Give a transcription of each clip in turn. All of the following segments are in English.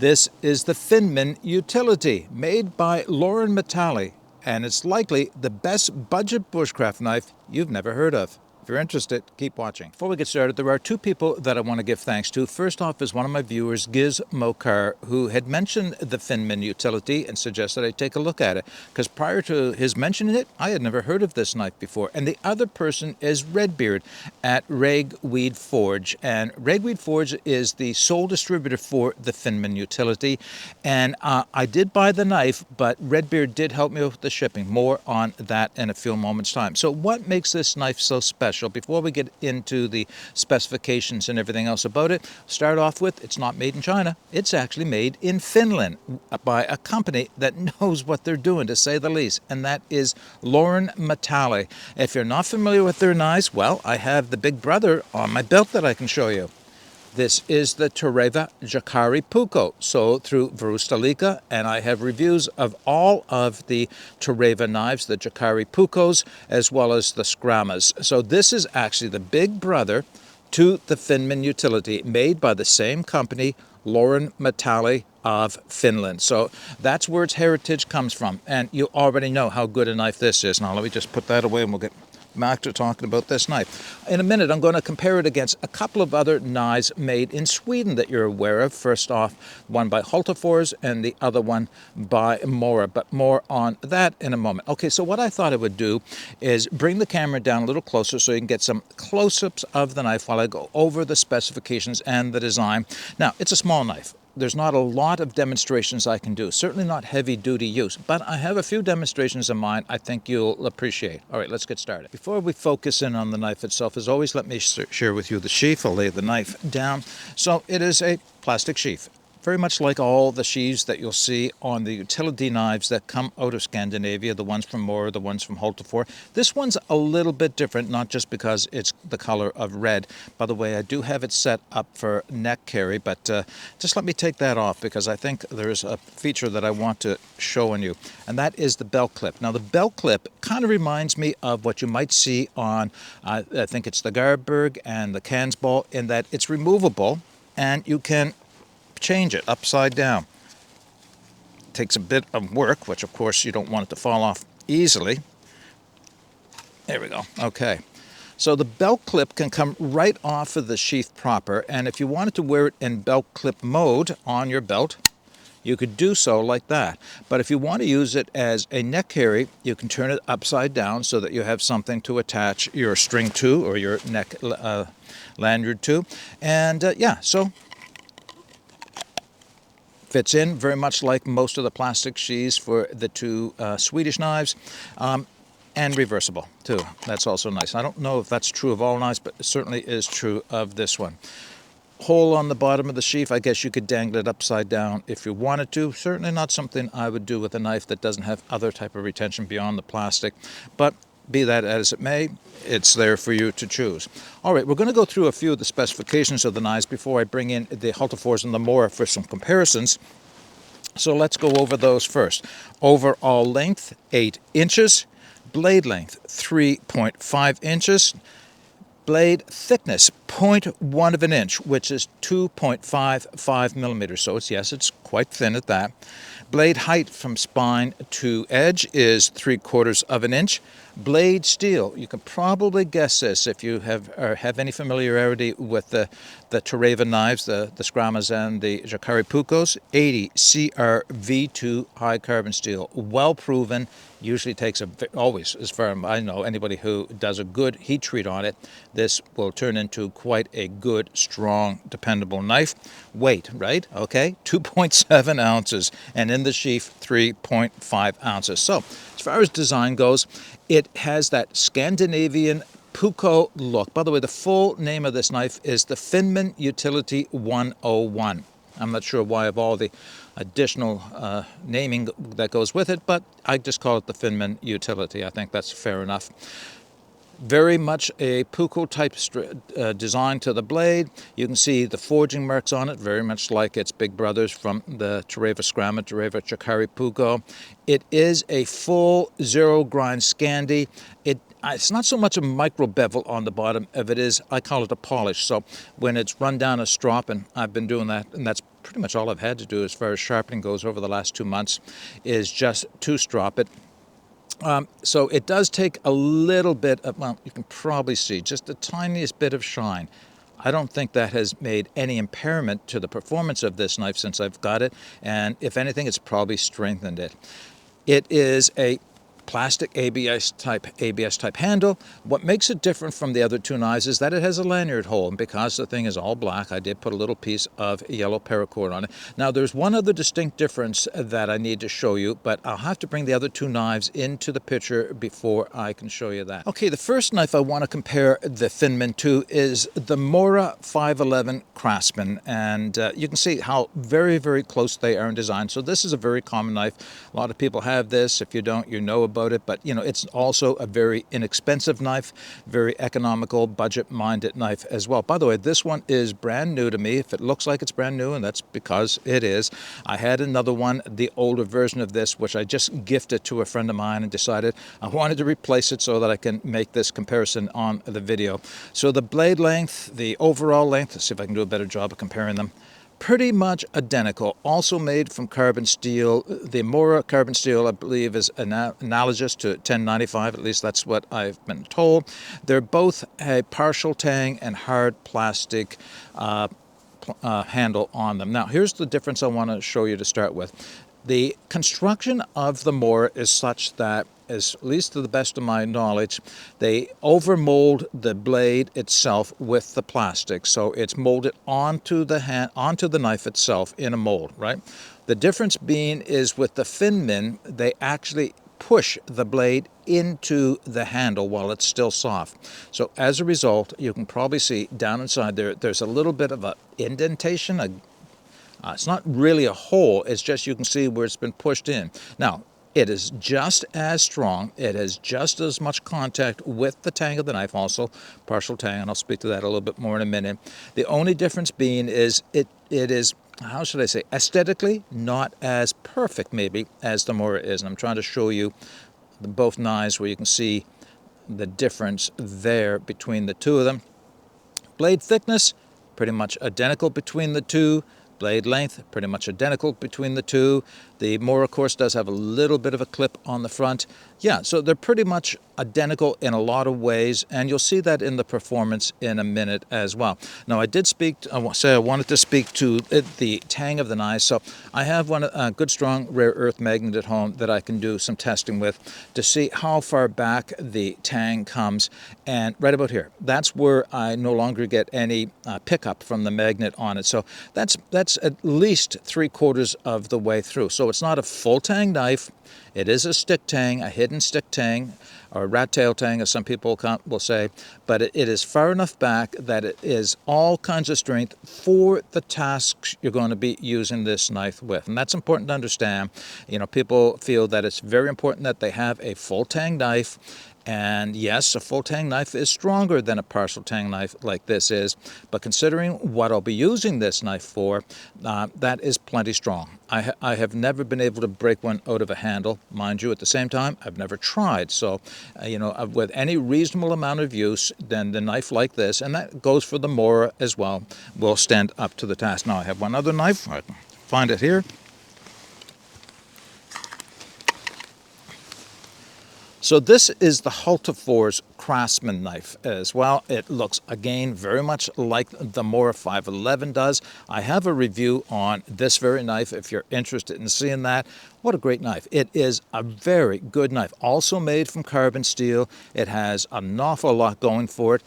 This is the Finman utility, made by Laurin Metalli, and it's likely the best budget bushcraft knife you've never heard of. If you're interested, keep watching. Before we get started, there are two people that I want to give thanks to. First off is one of my viewers, Giz Mokar, who had mentioned the Finman utility and suggested I take a look at it, because prior to his mentioning it, I had never heard of this knife before. And the other person is Redbeard at Ragweed Forge. And Ragweed Forge is the sole distributor for the Finman utility. And I did buy the knife, but Redbeard did help me with the shipping. More on that in a few moments' time. So what makes this knife so special? Before we get into the specifications and everything else about it, start off with, it's not made in China. It's actually made in Finland by a company that knows what they're doing, to say the least, and that is Laurin Metalli. If you're not familiar with their knives, well, I have the big brother on my belt that I can show you. This is the Terava Jaakaripuukko, sold through Varustalika, and I have reviews of all of the Terava knives, the Jaakaripuukkos, as well as the Skramas. So this is actually the big brother to the Finman utility, made by the same company, Laurin Metalli of Finland. So that's where its heritage comes from, and you already know how good a knife this is. Now let me just put that away and we'll get back to talking about this knife. In a minute, I'm going to compare it against a couple of other knives made in Sweden that you're aware of. First off, one by Hultafors and the other one by Mora, but more on that in a moment. Okay, so what I thought I would do is bring the camera down a little closer so you can get some close-ups of the knife while I go over the specifications and the design. Now, it's a small knife. There's not a lot of demonstrations I can do, certainly not heavy-duty use, but I have a few demonstrations in mind I think you'll appreciate. All right, let's get started. Before we focus in on the knife itself, as always, let me share with you the sheath. I'll lay the knife down. So it is a plastic sheath, very much like all the sheaths that you'll see on the utility knives that come out of Scandinavia, the ones from Mora, the ones from Hultafors. This one's a little bit different, not just because it's the color of red. By the way, I do have it set up for neck carry, but just let me take that off because I think there's a feature that I want to show on you, and that is the belt clip. Now, the belt clip kind of reminds me of what you might see on, I think it's the Garberg and the Kansball, in that it's removable and you can change it upside down. It takes a bit of work, which of course you don't want it to fall off easily. There we go. Okay. So the belt clip can come right off of the sheath proper, and if you wanted to wear it in belt clip mode on your belt, you could do so like that. But if you want to use it as a neck carry, you can turn it upside down so that you have something to attach your string to, or your neck lanyard to. And yeah, so fits in very much like most of the plastic sheaths for the two Swedish knives, and reversible too. That's also nice. I don't know if that's true of all knives, but it certainly is true of this one. Hole on the bottom of the sheath, I guess you could dangle it upside down if you wanted to. Certainly not something I would do with a knife that doesn't have other type of retention beyond the plastic, but be that as it may, it's there for you to choose. All right, we're going to go through a few of the specifications of the knives before I bring in the Hultafors and the Mora for some comparisons. So let's go over those first. Overall length, 8 inches. Blade length, 3.5 inches. Blade thickness, 0.1 of an inch, which is 2.55 millimeters. So it's quite thin at that. Blade height from spine to edge is 3/4 of an inch. Blade steel, you can probably guess this if you have any familiarity with the Terava knives, the Skramas and the Jaakaripuukkos. 80 CRV2 high carbon steel, well proven. Usually takes always, as far as I know, anybody who does a good heat treat on it, this will turn into quite a good, strong, dependable knife. Weight, right? Okay, 2.7 ounces, and in the sheath, 3.5 ounces. So, as far as design goes, it has that Scandinavian puukko look. By the way, the full name of this knife is the Finman Utility 101. I'm not sure why of all the additional naming that goes with it, but I just call it the Finman Utility. I think that's fair enough. Very much a puukko type design to the blade. You can see the forging marks on it, very much like its big brothers from the Terava Skrama, Terava Jaakaripuukko. It is a full zero grind Scandi. it's not so much a micro bevel on the bottom of it is, I call it a polish. So when it's run down a strop, and I've been doing that, and that's pretty much all I've had to do as far as sharpening goes over the last 2 months, is just to strop it. So it does take a little bit of, well, you can probably see just the tiniest bit of shine. I don't think that has made any impairment to the performance of this knife since I've got it, and if anything, it's probably strengthened it. It is a plastic ABS type handle. What makes it different from the other two knives is that it has a lanyard hole, and because the thing is all black, I did put a little piece of yellow paracord on it. Now there's one other distinct difference that I need to show you, but I'll have to bring the other two knives into the picture before I can show you that. Okay, the first knife I want to compare the Finman to is the Mora 511 Craftsman, and you can see how very, very close they are in design. So this is a very common knife. A lot of people have this. If you don't, you know about it, but you know, it's also a very inexpensive knife, very economical, budget-minded knife as well. By the way, this one is brand new to me. If it looks like it's brand new, and that's because it is. I had another one, the older version of this, which I just gifted to a friend of mine and decided I wanted to replace it so that I can make this comparison on the video. So the blade length, the overall length, let's see if I can do a better job of comparing them. Pretty much identical, also made from carbon steel. The Mora carbon steel, I believe, is analogous to 1095, at least that's what I've been told. They're both a partial tang and hard plastic handle on them. Now, here's the difference I want to show you to start with. The construction of the Mora is such that, at least to the best of my knowledge, they overmold the blade itself with the plastic. So it's molded onto the knife itself in a mold, right? The difference being is with the Finman, they actually push the blade into the handle while it's still soft. So as a result, you can probably see down inside there's a little bit of an indentation. It's not really a hole, it's just you can see where it's been pushed in. Now, it is just as strong, it has just as much contact with the tang of the knife, also partial tang, and I'll speak to that a little bit more in a minute. The only difference being is it is, how should I say, aesthetically not as perfect maybe as the Mora is. And I'm trying to show you both knives where you can see the difference there between the two of them. Blade thickness, pretty much identical between the two. Blade length, pretty much identical between the two. The Mora, of course, does have a little bit of a clip on the front. Yeah, so they're pretty much identical in a lot of ways, and you'll see that in the performance in a minute as well. Now, I wanted to speak to the tang of the knife, so I have a good strong rare earth magnet at home that I can do some testing with to see how far back the tang comes, and right about here. That's where I no longer get any pickup from the magnet on it, so that's at least 3/4 of the way through. So it's not a full tang knife. It is a stick tang, a hidden stick tang, or a rat tail tang, as some people will say, but it is far enough back that it is all kinds of strength for the tasks you're going to be using this knife with. And that's important to understand. You know, people feel that it's very important that they have a full tang knife. And yes, a full tang knife is stronger than a partial tang knife like this is, but considering what I'll be using this knife for, that is plenty strong. I have never been able to break one out of a handle. Mind you, at the same time, I've never tried. So, with any reasonable amount of use, then the knife like this, and that goes for the Mora as well, will stand up to the task. Now, I have one other knife. I can find it here. So this is the Hultafor's Craftsman knife as well. It looks, again, very much like the Mora 511 does. I have a review on this very knife if you're interested in seeing that. What a great knife. It is a very good knife. Also made from carbon steel. It has an awful lot going for it.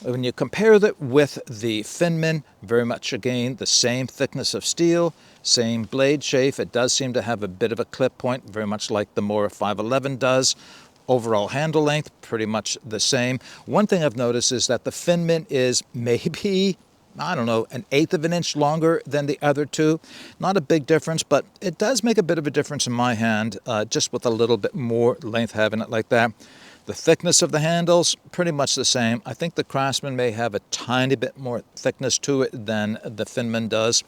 When you compare that with the Finman, very much, again, the same thickness of steel, same blade shape. It does seem to have a bit of a clip point, very much like the Mora 511 does. Overall handle length, pretty much the same. One thing I've noticed is that the Finman is maybe, I don't know, 1/8 of an inch longer than the other two. Not a big difference, but it does make a bit of a difference in my hand, just with a little bit more length having it like that. The thickness of the handles, pretty much the same. I think the Craftsman may have a tiny bit more thickness to it than the Finman does.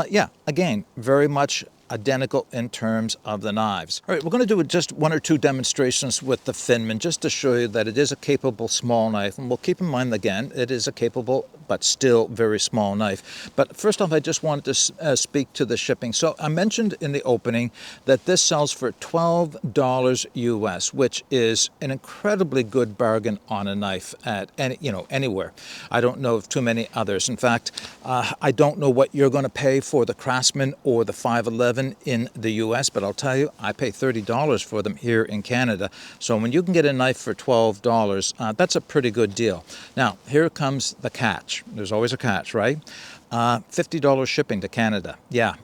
Yeah, again, very much identical in terms of the knives. All right, we're going to do just one or two demonstrations with the Finman just to show you that it is a capable small knife. And we'll keep in mind, again, it is a capable but still very small knife. But first off, I just wanted to speak to the shipping. So I mentioned in the opening that this sells for $12 US, which is an incredibly good bargain on a knife at anywhere. I don't know of too many others. In fact, I don't know what you're going to pay for the Craftsman or the 511 in the US, but I'll tell you, I pay $30 for them here in Canada. So when you can get a knife for $12, that's a pretty good deal. Now, here comes the catch. There's always a catch, right? $50 shipping to Canada. Yeah.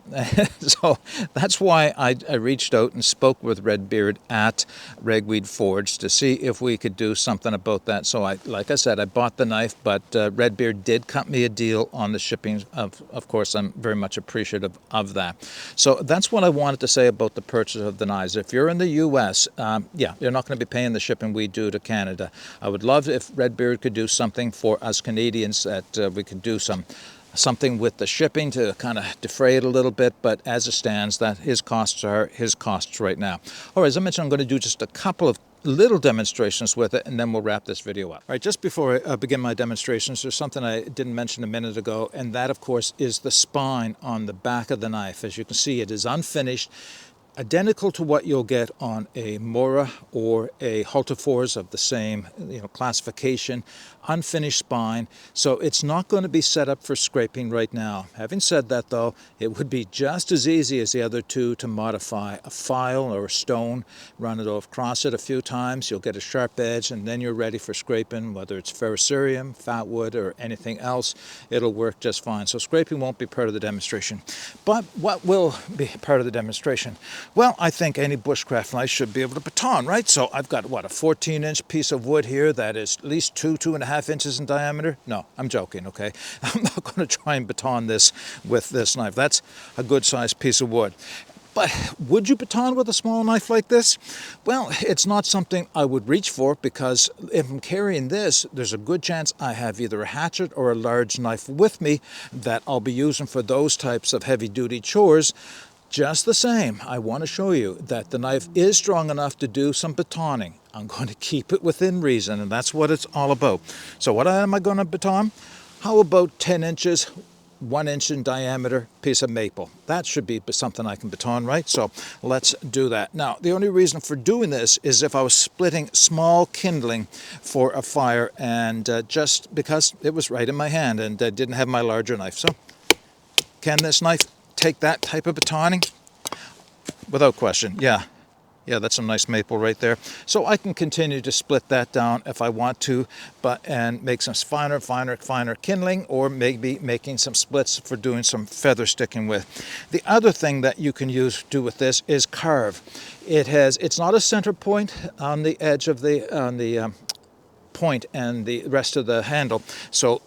So that's why I reached out and spoke with Redbeard at Ragweed Forge to see if we could do something about that. So like I said, I bought the knife, but Redbeard did cut me a deal on the shipping. Of course, I'm very much appreciative of that. So that's what I wanted to say about the purchase of the knives. If you're in the U.S., yeah, you're not going to be paying the shipping we do to Canada. I would love if Redbeard could do something for us Canadians, that we could do something with the shipping to kind of defray it a little bit, but as it stands, that his costs are his costs right now. All right, as I mentioned, I'm going to do just a couple of little demonstrations with it, and then we'll wrap this video up. All right, just before I begin my demonstrations, there's something I didn't mention a minute ago, and that, of course, is the spine on the back of the knife. As you can see, it is unfinished, identical to what you'll get on a Mora or a Hultafors of the same classification, unfinished spine. So it's not going to be set up for scraping right now. Having said that, though, it would be just as easy as the other two to modify a file or a stone, run it across it a few times, you'll get a sharp edge, and then you're ready for scraping, whether it's ferrocerium, fat wood, or anything else. It'll work just fine. So scraping won't be part of the demonstration. But what will be part of the demonstration? Well, I think any bushcraft knife should be able to baton, right? So I've got, what, a 14-inch piece of wood here that is at least 2.5 inches in diameter. No, I'm joking, okay? I'm not going to try and baton this with this knife. That's a good-sized piece of wood. But would you baton with a small knife like this? Well, it's not something I would reach for, because if I'm carrying this, there's a good chance I have either a hatchet or a large knife with me that I'll be using for those types of heavy-duty chores. Just the same, I want to show you that the knife is strong enough to do some batoning. I'm going to keep it within reason, and that's what it's all about. So what am I going to baton? How about 10 inches, 1 inch in diameter piece of maple? That should be something I can baton, right? So let's do that. Now, the only reason for doing this is if I was splitting small kindling for a fire, and just because it was right in my hand and I didn't have my larger knife. So can this knife take that type of batoning? Without question, yeah. Yeah, that's some nice maple right there. So I can continue to split that down if I want to, and make some finer kindling, or maybe making some splits for doing some feather sticking with. The other thing that you can do with this is carve. It's not a center point on the edge of the point and the rest of the handle. So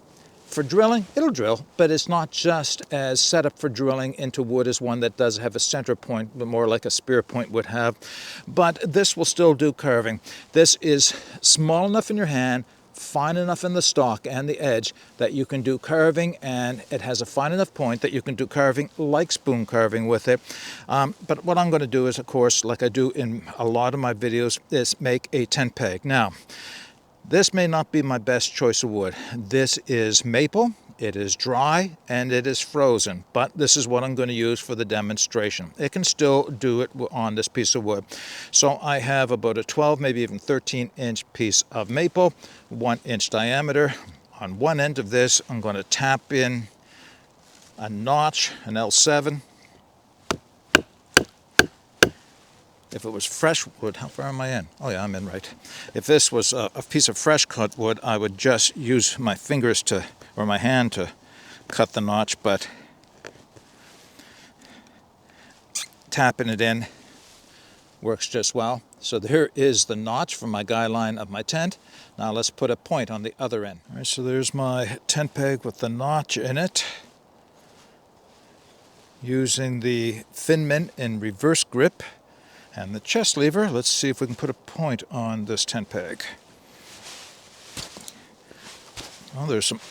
for drilling, it'll drill, but it's not just as set up for drilling into wood as one that does have a center point, but more like a spear point would have. But this will still do carving. This is small enough in your hand, fine enough in the stock and the edge that you can do carving, and it has a fine enough point that you can do carving like spoon carving with it. But what I'm going to do is, of course, like I do in a lot of my videos, is make a tent peg. Now, this may not be my best choice of wood. This is maple, it is dry, and it is frozen, but this is what I'm going to use for the demonstration. It can still do it on this piece of wood. So I have about a 12, maybe even 13-inch piece of maple, 1 inch diameter. On one end of this, I'm going to tap in a notch, an L7. If it was fresh wood, how far am I in? Oh yeah, I'm in right. If this was a piece of fresh cut wood, I would just use my fingers or my hand to cut the notch, but tapping it in works just well. So here is the notch for my guy line of my tent. Now let's put a point on the other end. All right, so there's my tent peg with the notch in it. Using the Finman in reverse grip and the chest lever, let's see if we can put a point on this tent peg. Oh, there's some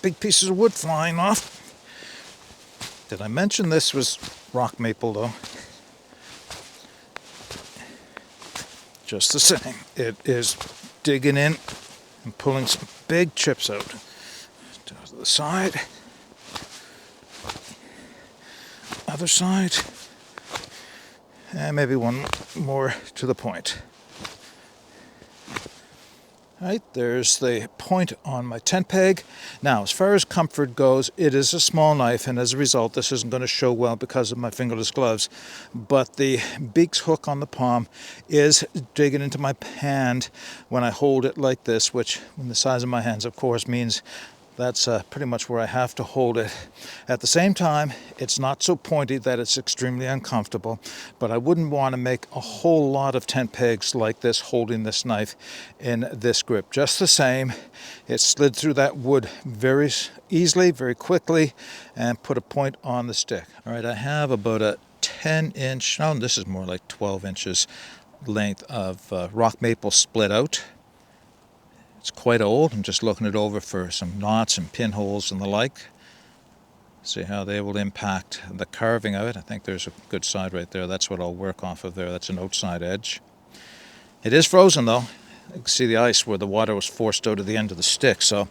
big pieces of wood flying off. Did I mention this was rock maple though? Just the same, it is digging in and pulling some big chips out. Down to the side. Other side. And maybe one more to the point. Right, there's the point on my tent peg. Now, as far as comfort goes, it is a small knife, and as a result, this isn't going to show well because of my fingerless gloves. But the beak's hook on the palm is digging into my hand when I hold it like this, which, in the size of my hands, of course, means that's pretty much where I have to hold it. At the same time, it's not so pointy that it's extremely uncomfortable, but I wouldn't want to make a whole lot of tent pegs like this holding this knife in this grip. Just the same, it slid through that wood very easily, very quickly, and put a point on the stick. All right, I have about a 10-inch, no, this is more like 12 inches length of rock maple split out. It's quite old. I'm just looking it over for some knots and pinholes and the like. See how they will impact the carving of it. I think there's a good side right there. That's what I'll work off of there. That's an outside edge. It is frozen though. You can see the ice where the water was forced out of the end of the stick. So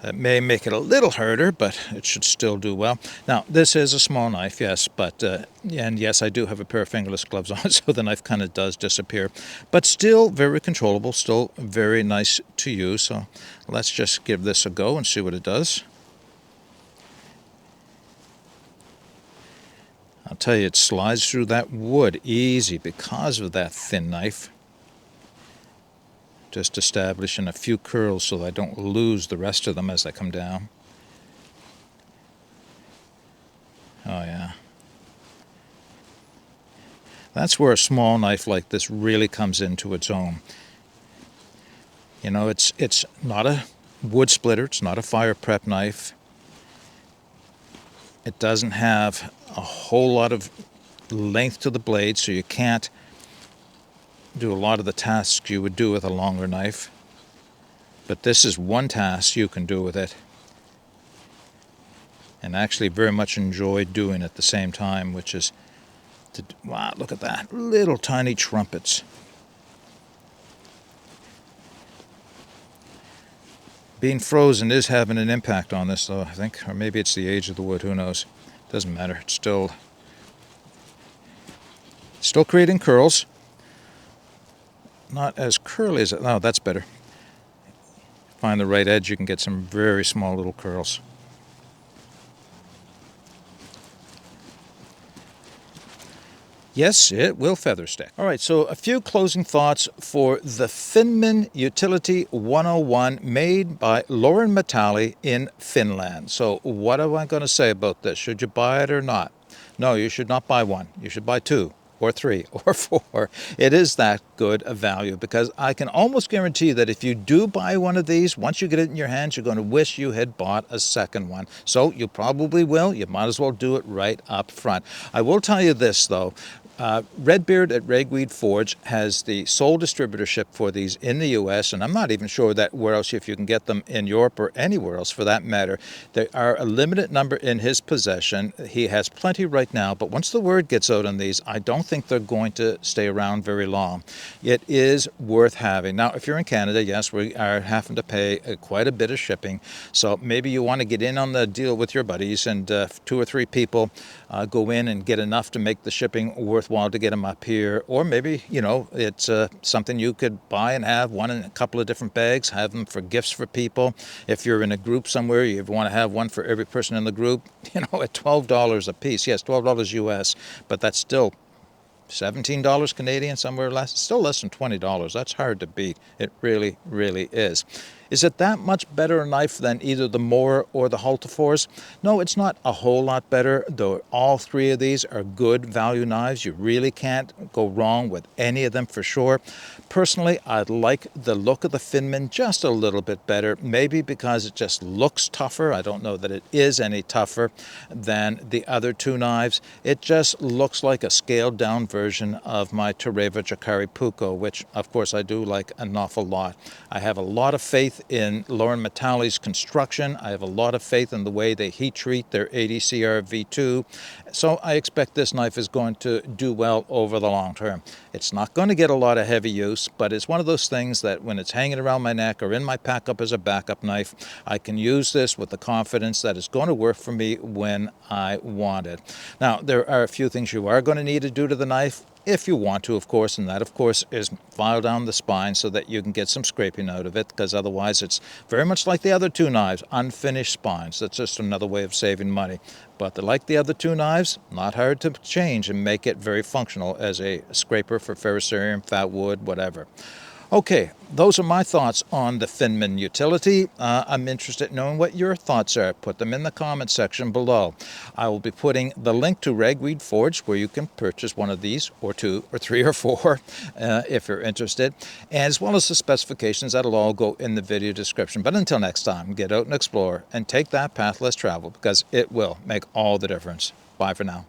that may make it a little harder, but it should still do well. Now, this is a small knife, yes, but and yes, I do have a pair of fingerless gloves on, so the knife kind of does disappear. But still very controllable, still very nice to use. So let's just give this a go and see what it does. I'll tell you, it slides through that wood easy because of that thin knife. Just establishing a few curls so I don't lose the rest of them as I come down. Oh yeah. That's where a small knife like this really comes into its own. You know, it's not a wood splitter, it's not a fire prep knife. It doesn't have a whole lot of length to the blade, so you can't do a lot of the tasks you would do with a longer knife. But this is one task you can do with it, and actually very much enjoy doing at the same time, which is to, wow, look at that, little tiny trumpets. Being frozen is having an impact on this though, I think, or maybe it's the age of the wood, who knows. Doesn't matter, it's still creating curls. Not as curly as it, oh, that's better. Find the right edge, you can get some very small little curls. Yes, it will feather stick. All right, so a few closing thoughts for the Finman Utility 101 made by Laurin Metalli in Finland. So what am I going to say about this? Should you buy it or not? No, you should not buy one. You should buy two, or three, or four. It is that good a value, because I can almost guarantee that if you do buy one of these, once you get it in your hands, you're going to wish you had bought a second one. So you probably will. You might as well do it right up front. I will tell you this, though. Redbeard at Ragweed Forge has the sole distributorship for these in the U.S., and I'm not even sure that where else if you can get them in Europe or anywhere else for that matter. There are a limited number in his possession. He has plenty right now, but once the word gets out on these, I don't think they're going to stay around very long. It is worth having. Now, if you're in Canada, yes, we are having to pay quite a bit of shipping, so maybe you want to get in on the deal with your buddies, and 2 or 3 people go in and get enough to make the shipping worthwhile to get them up here. Or maybe, you know, it's something you could buy and have one in a couple of different bags, have them for gifts for people. If you're in a group somewhere, you want to have one for every person in the group, you know, at $12 a piece. Yes, $12 US, but that's still $17 Canadian, somewhere less. It's still less than $20. That's hard to beat. It really, really is. Is it that much better a knife than either the Moore or the Hultafors? No, it's not a whole lot better, though all 3 of these are good value knives. You really can't go wrong with any of them for sure. Personally, I like the look of the Finman just a little bit better, maybe because it just looks tougher. I don't know that it is any tougher than the other 2 knives. It just looks like a scaled down version of my Terava Jaakaripuukko, which of course I do like an awful lot. I have a lot of faith faith in Laurin Metalli's construction. I have a lot of faith in the way they heat treat their 80CR V2. So I expect this knife is going to do well over the long term. It's not going to get a lot of heavy use, but it's one of those things that when it's hanging around my neck or in my pack up as a backup knife, I can use this with the confidence that it's going to work for me when I want it. Now, there are a few things you are going to need to do to the knife, if you want to, of course, and that, of course, is file down the spine so that you can get some scraping out of it, because otherwise it's very much like the other two knives, unfinished spines. That's just another way of saving money. But like the other two knives, not hard to change and make it very functional as a scraper for ferrocerium, fat wood, whatever. Okay, those are my thoughts on the Finman utility. I'm interested in knowing what your thoughts are. Put them in the comment section below. I will be putting the link to Ragweed Forge, where you can purchase one of these, or two, or three, or four, if you're interested, as well as the specifications. That'll all go in the video description. But until next time, get out and explore, and take that path less traveled, because it will make all the difference. Bye for now.